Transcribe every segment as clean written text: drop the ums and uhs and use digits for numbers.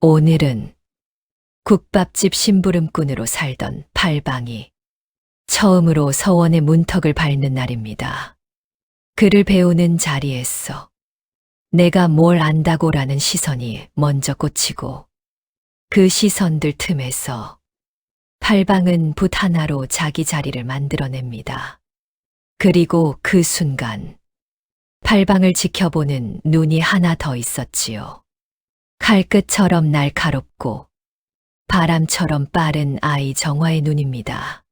오늘은 국밥집 심부름꾼으로 살던 팔방이 처음으로 서원의 문턱을 밟는 날입니다. 그를 배우는 자리에서 내가 뭘 안다고라는 시선이 먼저 꽂히고 그 시선들 틈에서 팔방은 붓 하나로 자기 자리를 만들어냅니다. 그리고 그 순간 팔방을 지켜보는 눈이 하나 더 있었지요. 칼끝처럼 날카롭고 바람처럼 빠른 아이 정화의 눈입니다.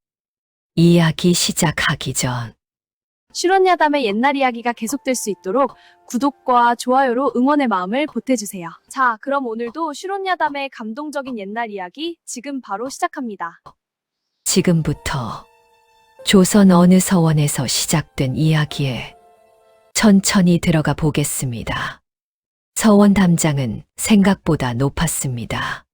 이야기 시작하기 전 실혼야담의 옛날 이야기가 계속될 수 있도록 구독과 좋아요로 응원의 마음을 보태주세요. 자, 그럼 오늘도 실혼야담의 감동적인 옛날 이야기 지금 바로 시작합니다. 지금부터 조선 어느 서원에서 시작된 이야기에 천천히 들어가 보겠습니다. 서원 담장은 생각보다 높았습니다.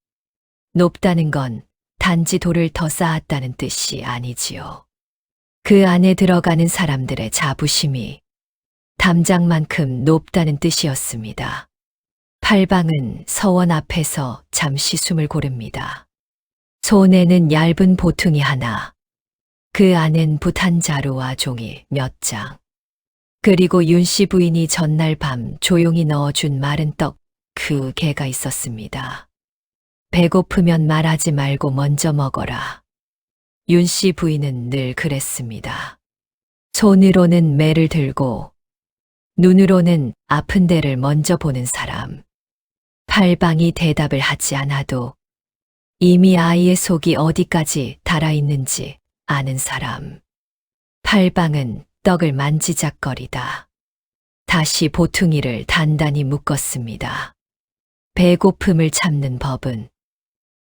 높다는 건 단지 돌을 더 쌓았다는 뜻이 아니지요. 그 안에 들어가는 사람들의 자부심이 담장만큼 높다는 뜻이었습니다. 팔방은 서원 앞에서 잠시 숨을 고릅니다. 손에는 얇은 보퉁이 하나, 그 안엔 붓 한 자루와 종이 몇 장, 그리고 윤씨 부인이 전날 밤 조용히 넣어준 마른 떡 그 개가 있었습니다. 배고프면 말하지 말고 먼저 먹어라. 윤씨 부인은 늘 그랬습니다. 손으로는 매를 들고 눈으로는 아픈 데를 먼저 보는 사람. 팔방이 대답을 하지 않아도 이미 아이의 속이 어디까지 달아있는지 아는 사람. 팔방은 떡을 만지작거리다 다시 보퉁이를 단단히 묶었습니다. 배고픔을 참는 법은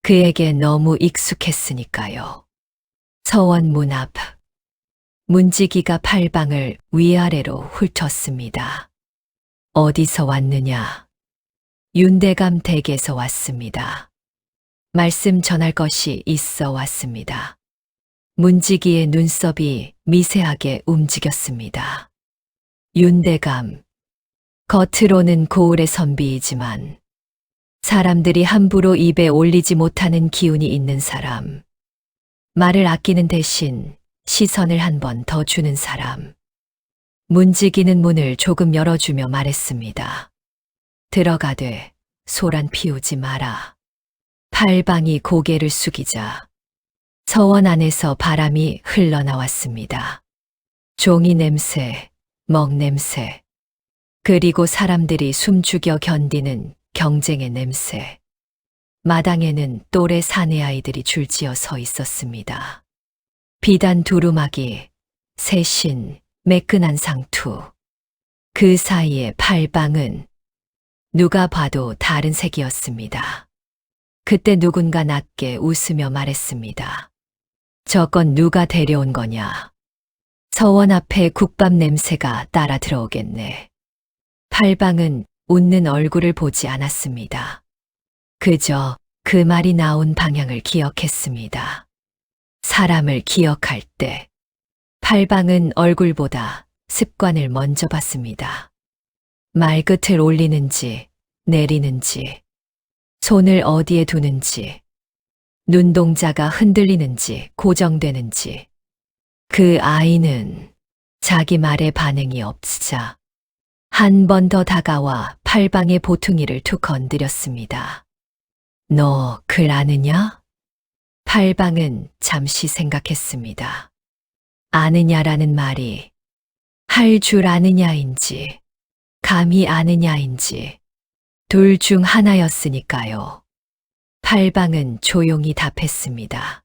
그에게 너무 익숙했으니까요. 서원 문 앞, 문지기가 팔방을 위아래로 훑었습니다. 어디서 왔느냐? 윤대감 댁에서 왔습니다. 말씀 전할 것이 있어 왔습니다. 문지기의 눈썹이 미세하게 움직였습니다. 윤대감, 겉으로는 고을의 선비이지만 사람들이 함부로 입에 올리지 못하는 기운이 있는 사람. 말을 아끼는 대신 시선을 한 번 더 주는 사람. 문지기는 문을 조금 열어주며 말했습니다. 들어가되 소란 피우지 마라. 팔방이 고개를 숙이자 서원 안에서 바람이 흘러나왔습니다. 종이 냄새, 먹 냄새, 그리고 사람들이 숨죽여 견디는 경쟁의 냄새. 마당에는 또래 사내 아이들이 줄지어 서 있었습니다. 비단 두루마기, 새신, 매끈한 상투. 그 사이에 팔방은 누가 봐도 다른 색이었습니다. 그때 누군가 낮게 웃으며 말했습니다. 저건 누가 데려온 거냐? 서원 앞에 국밥 냄새가 따라 들어오겠네. 팔방은 웃는 얼굴을 보지 않았습니다. 그저 그 말이 나온 방향을 기억했습니다. 사람을 기억할 때 팔방은 얼굴보다 습관을 먼저 봤습니다. 말끝을 올리는지 내리는지, 손을 어디에 두는지, 눈동자가 흔들리는지 고정되는지. 그 아이는 자기 말에 반응이 없으자 한 번 더 다가와 팔방의 보퉁이를 툭 건드렸습니다. 너 글 아느냐? 팔방은 잠시 생각했습니다. 아느냐라는 말이 할 줄 아느냐인지 감히 아느냐인지 둘 중 하나였으니까요. 팔방은 조용히 답했습니다.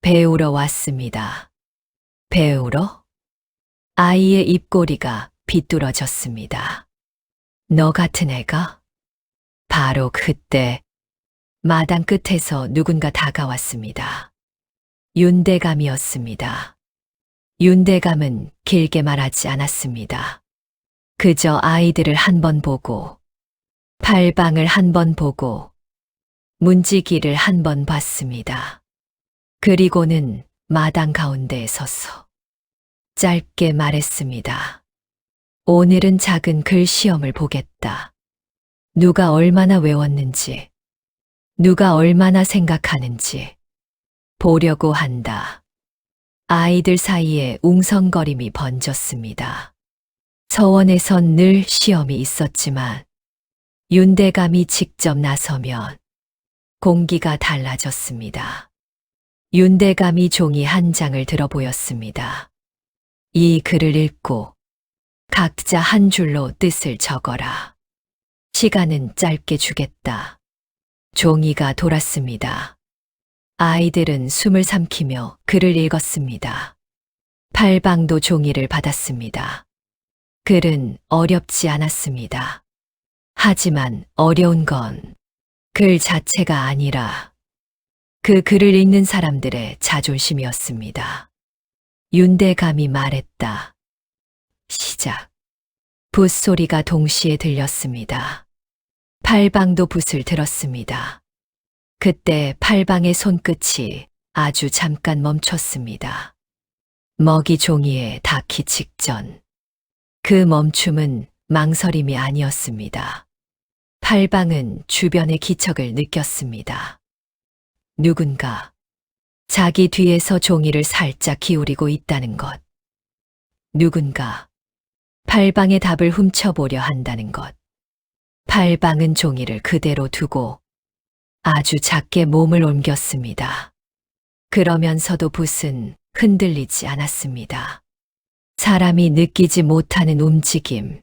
배우러 왔습니다. 배우러? 아이의 입꼬리가 비뚤어졌습니다. 너 같은 애가? 바로 그때 마당 끝에서 누군가 다가왔습니다. 윤대감이었습니다. 윤대감은 길게 말하지 않았습니다. 그저 아이들을 한 번 보고, 팔방을 한 번 보고, 문지기를 한 번 봤습니다. 그리고는 마당 가운데에 서서 짧게 말했습니다. 오늘은 작은 글 시험을 보겠다. 누가 얼마나 외웠는지, 누가 얼마나 생각하는지 보려고 한다. 아이들 사이에 웅성거림이 번졌습니다. 서원에선 늘 시험이 있었지만 윤대감이 직접 나서면 공기가 달라졌습니다. 윤대감이 종이 한 장을 들어 보였습니다. 이 글을 읽고 각자 한 줄로 뜻을 적어라. 시간은 짧게 주겠다. 종이가 돌았습니다. 아이들은 숨을 삼키며 글을 읽었습니다. 팔방도 종이를 받았습니다. 글은 어렵지 않았습니다. 하지만 어려운 건 글 자체가 아니라 그 글을 읽는 사람들의 자존심이었습니다. 윤대감이 말했다. 시작. 붓소리가 동시에 들렸습니다. 팔방도 붓을 들었습니다. 그때 팔방의 손끝이 아주 잠깐 멈췄습니다. 먹이 종이에 닿기 직전. 그 멈춤은 망설임이 아니었습니다. 팔방은 주변의 기척을 느꼈습니다. 누군가 자기 뒤에서 종이를 살짝 기울이고 있다는 것. 누군가 팔방의 답을 훔쳐보려 한다는 것. 팔방은 종이를 그대로 두고 아주 작게 몸을 옮겼습니다. 그러면서도 붓은 흔들리지 않았습니다. 사람이 느끼지 못하는 움직임.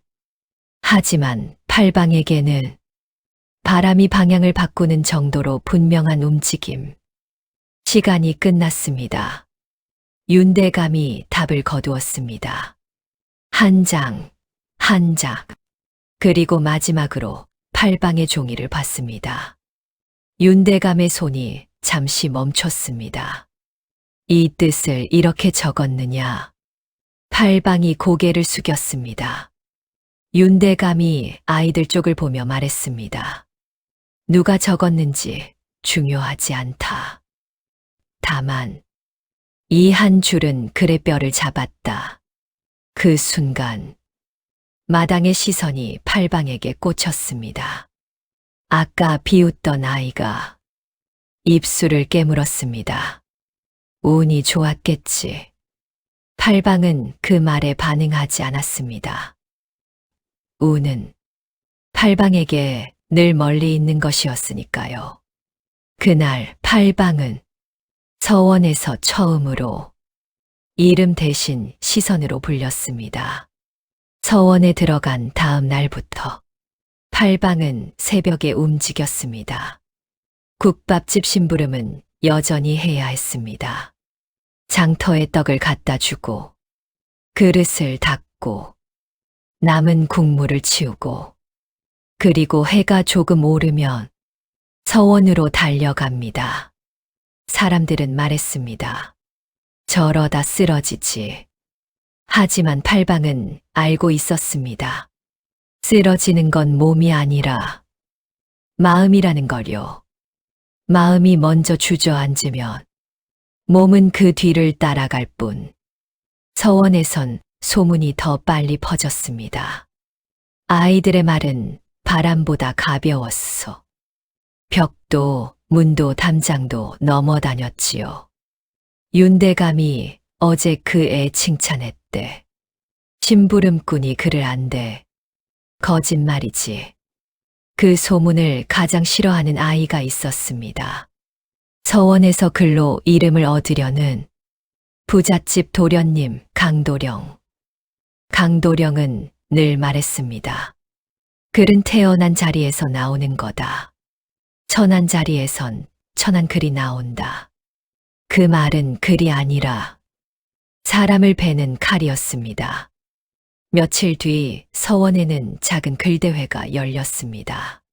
하지만 팔방에게는 바람이 방향을 바꾸는 정도로 분명한 움직임. 시간이 끝났습니다. 윤대감이 답을 거두었습니다. 한 장, 한 장. 그리고 마지막으로 팔방의 종이를 봤습니다. 윤대감의 손이 잠시 멈췄습니다. 이 뜻을 이렇게 적었느냐? 팔방이 고개를 숙였습니다. 윤대감이 아이들 쪽을 보며 말했습니다. 누가 적었는지 중요하지 않다. 다만 이 한 줄은 글의 뼈를 잡았다. 그 순간 마당의 시선이 팔방에게 꽂혔습니다. 아까 비웃던 아이가 입술을 깨물었습니다. 운이 좋았겠지. 팔방은 그 말에 반응하지 않았습니다. 운은 팔방에게 늘 멀리 있는 것이었으니까요. 그날 팔방은 서원에서 처음으로 이름 대신 시선으로 불렸습니다. 서원에 들어간 다음 날부터 팔방은 새벽에 움직였습니다. 국밥집 심부름은 여전히 해야 했습니다. 장터에 떡을 갖다 주고, 그릇을 닦고, 남은 국물을 치우고, 그리고 해가 조금 오르면 서원으로 달려갑니다. 사람들은 말했습니다. 저러다 쓰러지지. 하지만 팔방은 알고 있었습니다. 쓰러지는 건 몸이 아니라 마음이라는 걸요. 마음이 먼저 주저앉으면 몸은 그 뒤를 따라갈 뿐. 서원에선 소문이 더 빨리 퍼졌습니다. 아이들의 말은 바람보다 가벼웠어. 벽도 문도 담장도 넘어다녔지요. 윤대감이 어제 그 애 칭찬했대. 심부름꾼이 그를 안대. 거짓말이지. 그 소문을 가장 싫어하는 아이가 있었습니다. 서원에서 글로 이름을 얻으려는 부잣집 도련님 강도령. 강도령은 늘 말했습니다. 글은 태어난 자리에서 나오는 거다. 천한 자리에선 천한 글이 나온다. 그 말은 글이 아니라 사람을 베는 칼이었습니다. 며칠 뒤 서원에는 작은 글대회가 열렸습니다.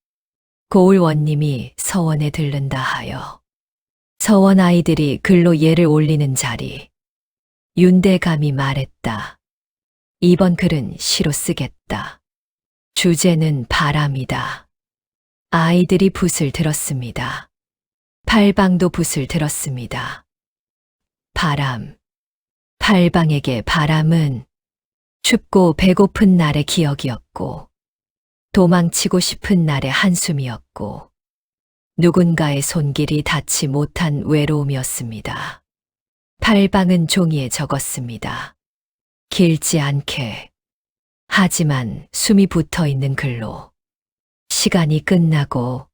고을원님이 서원에 들른다 하여 서원 아이들이 글로 예를 올리는 자리. 윤대감이 말했다. 이번 글은 시로 쓰겠다. 주제는 바람이다. 아이들이 붓을 들었습니다. 팔방도 붓을 들었습니다. 바람. 팔방에게 바람은 춥고 배고픈 날의 기억이었고, 도망치고 싶은 날의 한숨이었고, 누군가의 손길이 닿지 못한 외로움이었습니다. 팔방은 종이에 적었습니다. 길지 않게. 하지만 숨이 붙어 있는 글로. 시간이 끝나고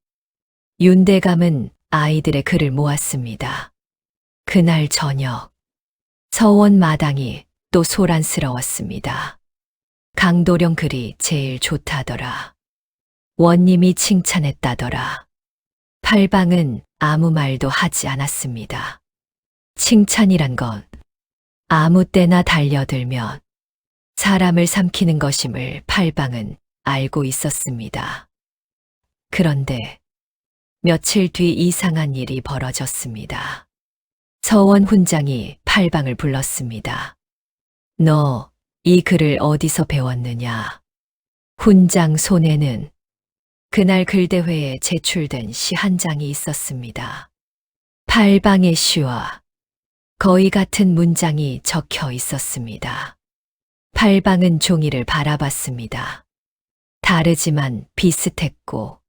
윤대감은 아이들의 글을 모았습니다. 그날 저녁 서원 마당이 또 소란스러웠습니다. 강도령 글이 제일 좋다더라. 원님이 칭찬했다더라. 팔방은 아무 말도 하지 않았습니다. 칭찬이란 건 아무 때나 달려들면 사람을 삼키는 것임을 팔방은 알고 있었습니다. 그런데 며칠 뒤 이상한 일이 벌어졌습니다. 서원 훈장이 팔방을 불렀습니다. 너 이 글을 어디서 배웠느냐? 훈장 손에는 그날 글대회에 제출된 시 한 장이 있었습니다. 팔방의 시와 거의 같은 문장이 적혀 있었습니다. 팔방은 종이를 바라봤습니다. 다르지만 비슷했고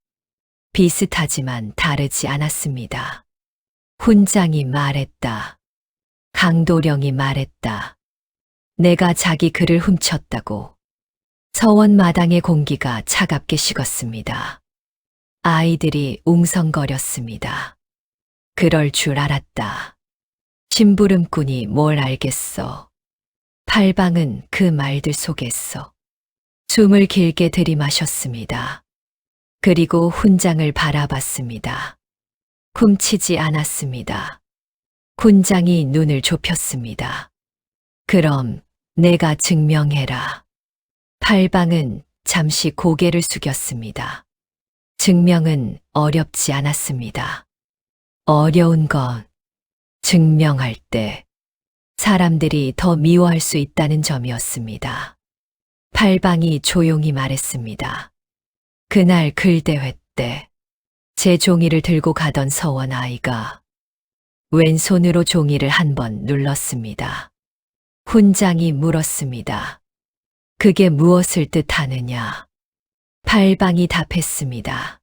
비슷하지만 다르지 않았습니다. 훈장이 말했다. 강도령이 말했다. 내가 자기 글을 훔쳤다고. 서원 마당의 공기가 차갑게 식었습니다. 아이들이 웅성거렸습니다. 그럴 줄 알았다. 심부름꾼이 뭘 알겠어. 팔방은 그 말들 속에서 숨을 길게 들이마셨습니다. 그리고 훈장을 바라봤습니다. 훔치지 않았습니다. 훈장이 눈을 좁혔습니다. 그럼 내가 증명해라. 팔방은 잠시 고개를 숙였습니다. 증명은 어렵지 않았습니다. 어려운 건 증명할 때 사람들이 더 미워할 수 있다는 점이었습니다. 팔방이 조용히 말했습니다. 그날 글대회 때 제 종이를 들고 가던 서원 아이가 왼손으로 종이를 한 번 눌렀습니다. 훈장이 물었습니다. 그게 무엇을 뜻하느냐? 팔방이 답했습니다.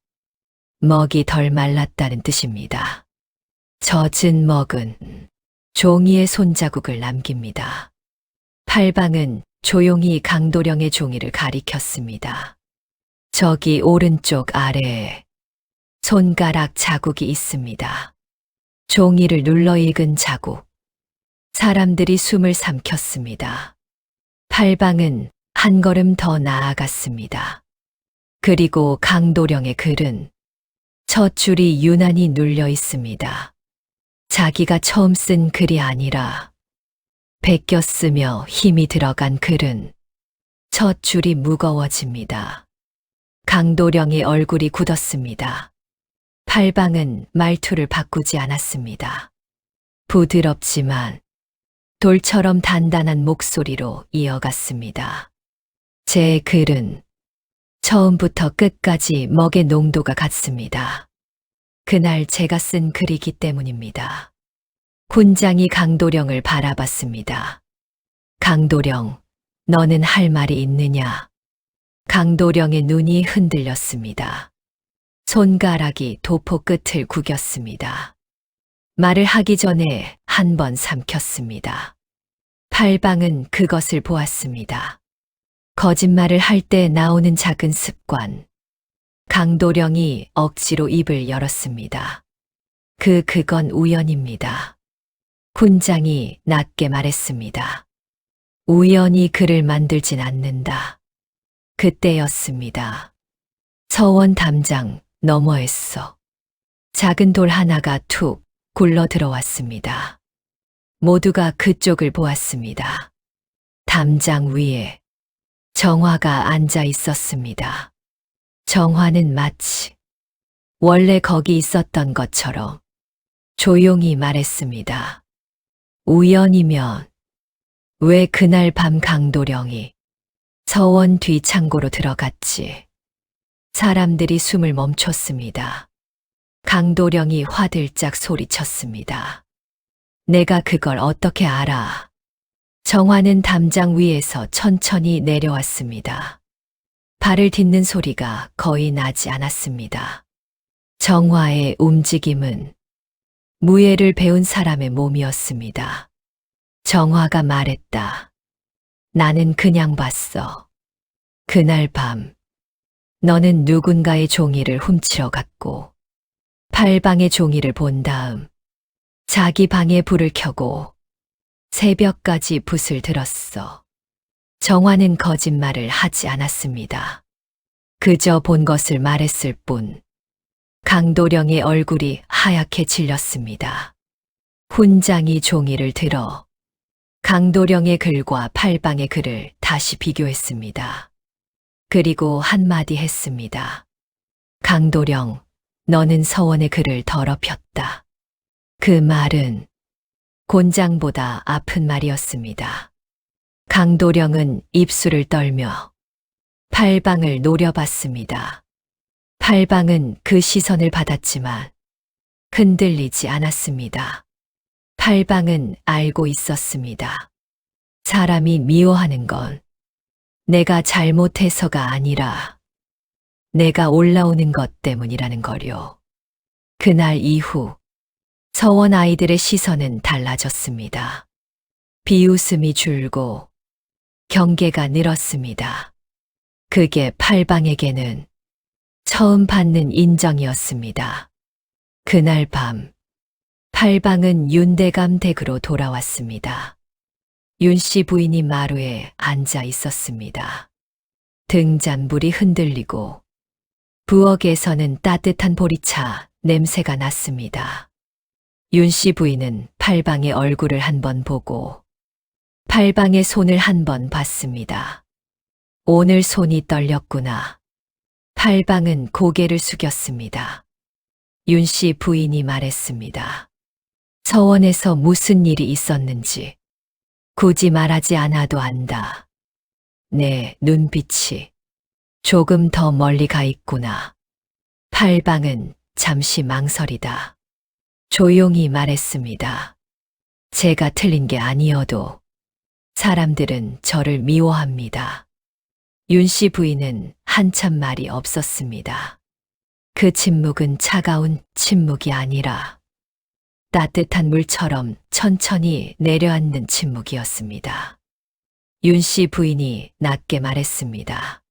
먹이 덜 말랐다는 뜻입니다. 젖은 먹은 종이에 손자국을 남깁니다. 팔방은 조용히 강도령의 종이를 가리켰습니다. 저기 오른쪽 아래에 손가락 자국이 있습니다. 종이를 눌러 읽은 자국. 사람들이 숨을 삼켰습니다. 팔방은 한 걸음 더 나아갔습니다. 그리고 강도령의 글은 첫 줄이 유난히 눌려 있습니다. 자기가 처음 쓴 글이 아니라 베껴 쓰며 힘이 들어간 글은 첫 줄이 무거워집니다. 강도령의 얼굴이 굳었습니다. 팔방은 말투를 바꾸지 않았습니다. 부드럽지만 돌처럼 단단한 목소리로 이어갔습니다. 제 글은 처음부터 끝까지 먹의 농도가 같습니다. 그날 제가 쓴 글이기 때문입니다. 훈장이 강도령을 바라봤습니다. 강도령, 너는 할 말이 있느냐? 강도령의 눈이 흔들렸습니다. 손가락이 도포 끝을 구겼습니다. 말을 하기 전에 한 번 삼켰습니다. 팔방은 그것을 보았습니다. 거짓말을 할 때 나오는 작은 습관. 강도령이 억지로 입을 열었습니다. 그건 우연입니다. 훈장이 낮게 말했습니다. 우연히 글을 만들진 않는다. 그때였습니다. 서원 담장 너머에서 작은 돌 하나가 툭 굴러 들어왔습니다. 모두가 그쪽을 보았습니다. 담장 위에 정화가 앉아 있었습니다. 정화는 마치 원래 거기 있었던 것처럼 조용히 말했습니다. 우연이면 왜 그날 밤 강도령이 서원 뒤 창고로 들어갔지? 사람들이 숨을 멈췄습니다. 강도령이 화들짝 소리쳤습니다. 내가 그걸 어떻게 알아? 정화는 담장 위에서 천천히 내려왔습니다. 발을 딛는 소리가 거의 나지 않았습니다. 정화의 움직임은 무예를 배운 사람의 몸이었습니다. 정화가 말했다. 나는 그냥 봤어. 그날 밤, 너는 누군가의 종이를 훔치러 갔고, 팔방의 종이를 본 다음, 자기 방에 불을 켜고, 새벽까지 붓을 들었어. 정화는 거짓말을 하지 않았습니다. 그저 본 것을 말했을 뿐. 강도령의 얼굴이 하얗게 질렸습니다. 훈장이 종이를 들어 강도령의 글과 팔방의 글을 다시 비교했습니다. 그리고 한마디 했습니다. 강도령, 너는 서원의 글을 더럽혔다. 그 말은 곤장보다 아픈 말이었습니다. 강도령은 입술을 떨며 팔방을 노려봤습니다. 팔방은 그 시선을 받았지만 흔들리지 않았습니다. 팔방은 알고 있었습니다. 사람이 미워하는 건 내가 잘못해서가 아니라 내가 올라오는 것 때문이라는 거요. 그날 이후 서원 아이들의 시선은 달라졌습니다. 비웃음이 줄고 경계가 늘었습니다. 그게 팔방에게는 처음 받는 인정이었습니다. 그날 밤, 팔방은 윤대감 댁으로 돌아왔습니다. 윤씨 부인이 마루에 앉아 있었습니다. 등잔불이 흔들리고 부엌에서는 따뜻한 보리차 냄새가 났습니다. 윤씨 부인은 팔방의 얼굴을 한번 보고 팔방의 손을 한번 봤습니다. 오늘 손이 떨렸구나. 팔방은 고개를 숙였습니다. 윤씨 부인이 말했습니다. 서원에서 무슨 일이 있었는지 굳이 말하지 않아도 안다. 내 눈빛이 조금 더 멀리 가 있구나. 팔방은 잠시 망설이다. 조용히 말했습니다. 제가 틀린 게 아니어도 사람들은 저를 미워합니다. 윤씨 부인은 한참 말이 없었습니다. 그 침묵은 차가운 침묵이 아니라 따뜻한 물처럼 천천히 내려앉는 침묵이었습니다. 윤씨 부인이 낮게 말했습니다.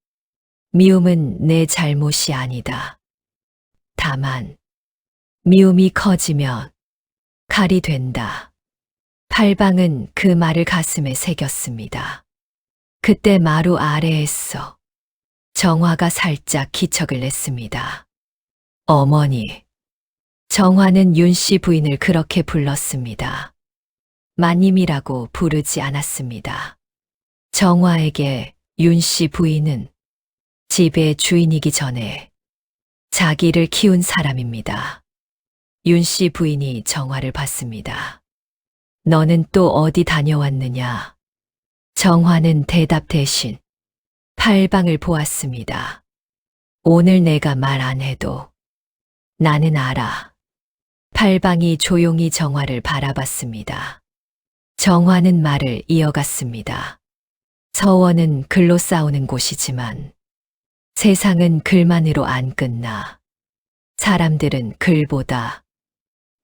미움은 내 잘못이 아니다. 다만 미움이 커지면 칼이 된다. 팔방은 그 말을 가슴에 새겼습니다. 그때 마루 아래에서 정화가 살짝 기척을 냈습니다. 어머니. 정화는 윤씨 부인을 그렇게 불렀습니다. 마님이라고 부르지 않았습니다. 정화에게 윤씨 부인은 집의 주인이기 전에 자기를 키운 사람입니다. 윤씨 부인이 정화를 봤습니다. 너는 또 어디 다녀왔느냐? 정화는 대답 대신 팔방을 보았습니다. 오늘 내가 말 안 해도 나는 알아. 팔방이 조용히 정화를 바라봤습니다. 정화는 말을 이어갔습니다. 서원은 글로 싸우는 곳이지만 세상은 글만으로 안 끝나. 사람들은 글보다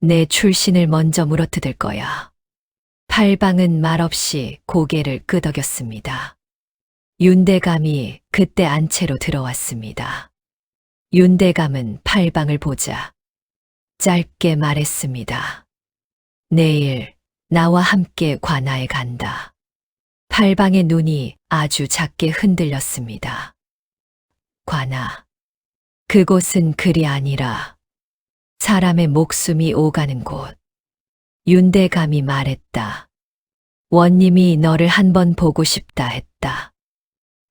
내 출신을 먼저 물어뜯을 거야. 팔방은 말없이 고개를 끄덕였습니다. 윤대감이 그때 안채로 들어왔습니다. 윤대감은 팔방을 보자 짧게 말했습니다. 내일 나와 함께 관아에 간다. 팔방의 눈이 아주 작게 흔들렸습니다. 관아. 그곳은 글이 아니라 사람의 목숨이 오가는 곳. 윤대감이 말했다. 원님이 너를 한번 보고 싶다 했다.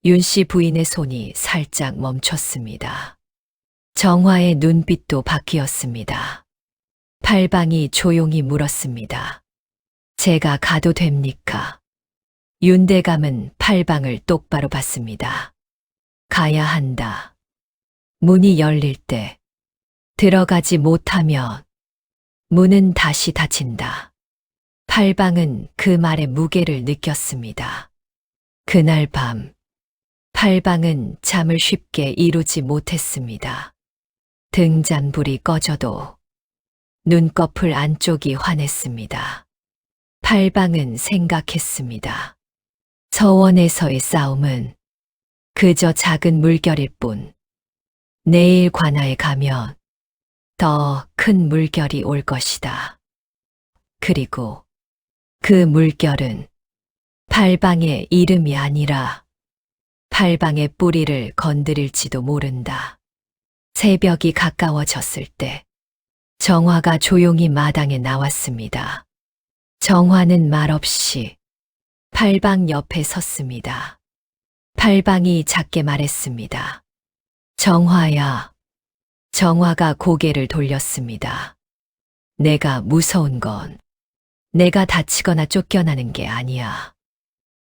윤씨 부인의 손이 살짝 멈췄습니다. 정화의 눈빛도 바뀌었습니다. 팔방이 조용히 물었습니다. 제가 가도 됩니까? 윤대감은 팔방을 똑바로 봤습니다. 가야 한다. 문이 열릴 때 들어가지 못하면 문은 다시 닫힌다. 팔방은 그 말의 무게를 느꼈습니다. 그날 밤 팔방은 잠을 쉽게 이루지 못했습니다. 등잔불이 꺼져도 눈꺼풀 안쪽이 환했습니다. 팔방은 생각했습니다. 서원에서의 싸움은 그저 작은 물결일 뿐. 내일 관아에 가면 더 큰 물결이 올 것이다. 그리고 그 물결은 팔방의 이름이 아니라 팔방의 뿌리를 건드릴지도 모른다. 새벽이 가까워졌을 때 정화가 조용히 마당에 나왔습니다. 정화는 말없이 팔방 옆에 섰습니다. 팔방이 작게 말했습니다. 정화야. 정화가 고개를 돌렸습니다. 내가 무서운 건 내가 다치거나 쫓겨나는 게 아니야.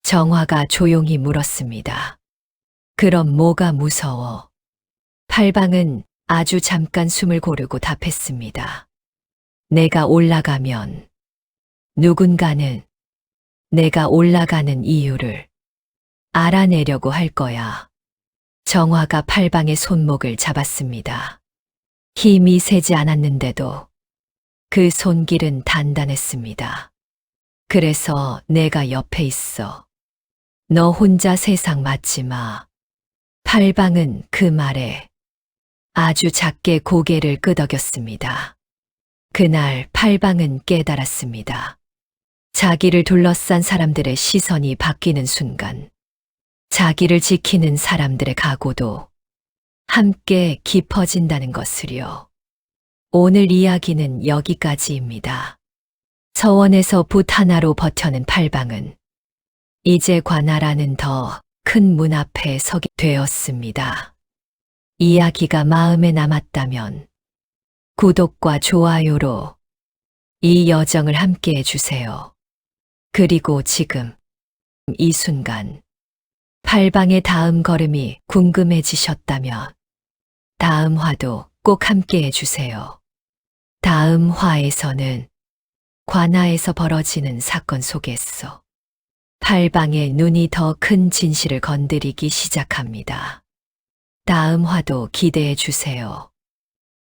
정화가 조용히 물었습니다. 그럼 뭐가 무서워? 팔방은 아주 잠깐 숨을 고르고 답했습니다. 내가 올라가면 누군가는 내가 올라가는 이유를 알아내려고 할 거야. 정화가 팔방의 손목을 잡았습니다. 힘이 세지 않았는데도 그 손길은 단단했습니다. 그래서 내가 옆에 있어. 너 혼자 세상 맞지 마. 팔방은 그 말에 아주 작게 고개를 끄덕였습니다. 그날 팔방은 깨달았습니다. 자기를 둘러싼 사람들의 시선이 바뀌는 순간 자기를 지키는 사람들의 각오도 함께 깊어진다는 것을요. 오늘 이야기는 여기까지입니다. 서원에서 붓 하나로 버텨낸 팔방은 이제 관아라는 더 큰 문 앞에 서게 되었습니다. 이야기가 마음에 남았다면 구독과 좋아요로 이 여정을 함께 해주세요. 그리고 지금 이 순간 팔방의 다음 걸음이 궁금해지셨다면 다음 화도 꼭 함께 해주세요. 다음 화에서는 관아에서 벌어지는 사건 속에서 팔방의 눈이 더 큰 진실을 건드리기 시작합니다. 다음 화도 기대해 주세요.